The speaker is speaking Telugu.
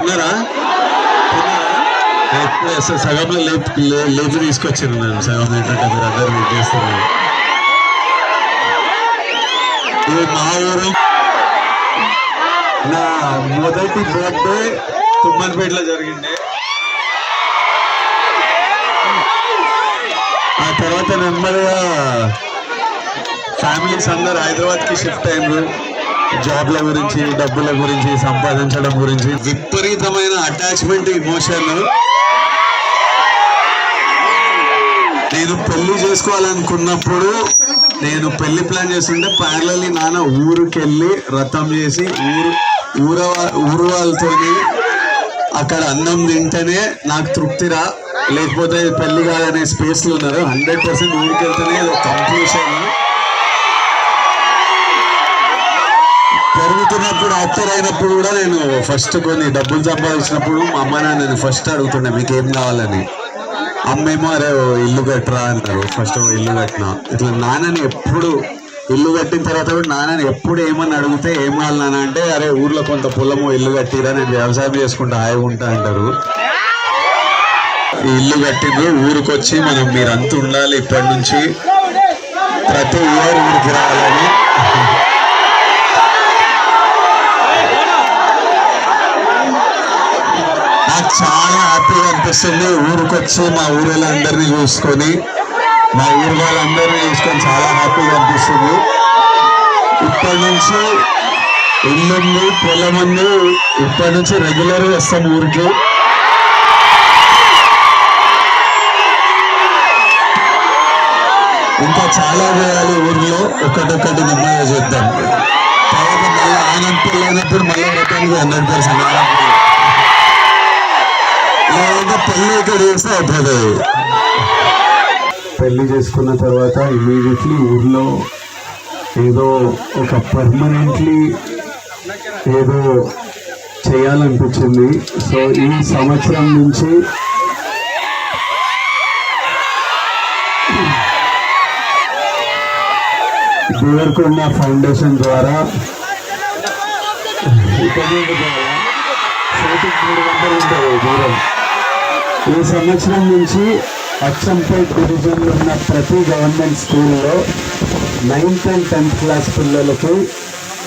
తిన్నారా? సగంలో లేపు తీసుకొచ్చాను నేను. సగం ఏంటంటే మీరు అందరు వెయిట్ చేస్తున్నారు. ఇది మా ఊరు. నా మొదటి బర్త్డే తుమ్మన్పేటలో జరిగింది. ఆ తర్వాత నెమ్మదిగా ఫ్యామిలీస్ అందరు హైదరాబాద్కి షిఫ్ట్ అయినారు. జాబ్ల గురించి, డబ్బుల గురించి, సంపాదించడం గురించి విపరీతమైన అటాచ్మెంట్, ఇమోషన్. నేను పెళ్లి చేసుకోవాలనుకున్నప్పుడు, నేను పెళ్లి ప్లాన్ చేస్తుంటే ప్యారలీ నాన్న ఊరికెళ్ళి రథం చేసి ఊరు వాళ్ళతోని అక్కడ అన్నం తింటేనే నాకు తృప్తిరా, లేకపోతే పెళ్లి కాదనే స్పేస్లో ఉన్నారు. 100% ఊరికి వెళ్తేనే కంప్లీషన్. పెరుగుతున్నప్పుడు యాక్టర్ అయినప్పుడు కూడా నేను ఫస్ట్ కొన్ని డబ్బులు సంపాదించినప్పుడు మా అమ్మ నాన్న ఫస్ట్ అడుగుతుండే మీకు ఏం కావాలని. అమ్మేమో అరే ఇల్లు కట్టరా అంటారు. ఫస్ట్ ఇల్లు కట్టినా. ఇట్లా నాన్నని ఎప్పుడు ఇల్లు కట్టిన తర్వాత కూడా నాన్నని ఎప్పుడు ఏమని అడిగితే ఏం కావాలి నాన్న అంటే అరే ఊర్లో కొంత పొలము ఇల్లు కట్టిరా, నేను వ్యవసాయం చేసుకుంటా హాయిగా ఉంటా అంటారు. ఈ ఇల్లు కట్టిండ్రు, ఊరికి వచ్చి మనం మీరంతా ఉండాలి, ఇప్పటి నుంచి ప్రతి ఇయర్ ఊరికి రావాలని. నాకు చాలా హ్యాపీగా అనిపిస్తుంది. ఊరికొచ్చి మా ఊరిళ్ళందరినీ చూసుకొని, మా ఊరు వాళ్ళందరినీ చూసుకొని చాలా హ్యాపీగా అనిపిస్తుంది. ఇప్పటి నుంచి ఇల్లుంది, పొలం ఉంది, ఇప్పటి నుంచి రెగ్యులర్గా వస్తాం ఊరికి. ఇంకా చాలా చేయాలి ఊర్లో, ఒక్కటొక్కటి నెమ్మదిగా చేద్దాం. తర్వాత మళ్ళీ ఆనంద్ పెళ్ళి అయినప్పుడు మళ్ళీ రకానికి 100% లేదంటే పెళ్ళి ఇక్కడ చేస్తే అవుతుంది. పెళ్లి చేసుకున్న తర్వాత ఇమీడియట్లీ ఊర్లో ఏదో ఒక పర్మనెంట్లీ ఏదో చేయాలనిపించింది. సో ఈ సంవత్సరం నుంచి దేవరకొండ ఫౌండేషన్ ద్వారా దూరం ఈ సంవత్సరం నుంచి అచ్చంపేట్ డివిజన్లో ఉన్న ప్రతి గవర్నమెంట్ స్కూల్లో 9th and 10th క్లాస్ పిల్లలకి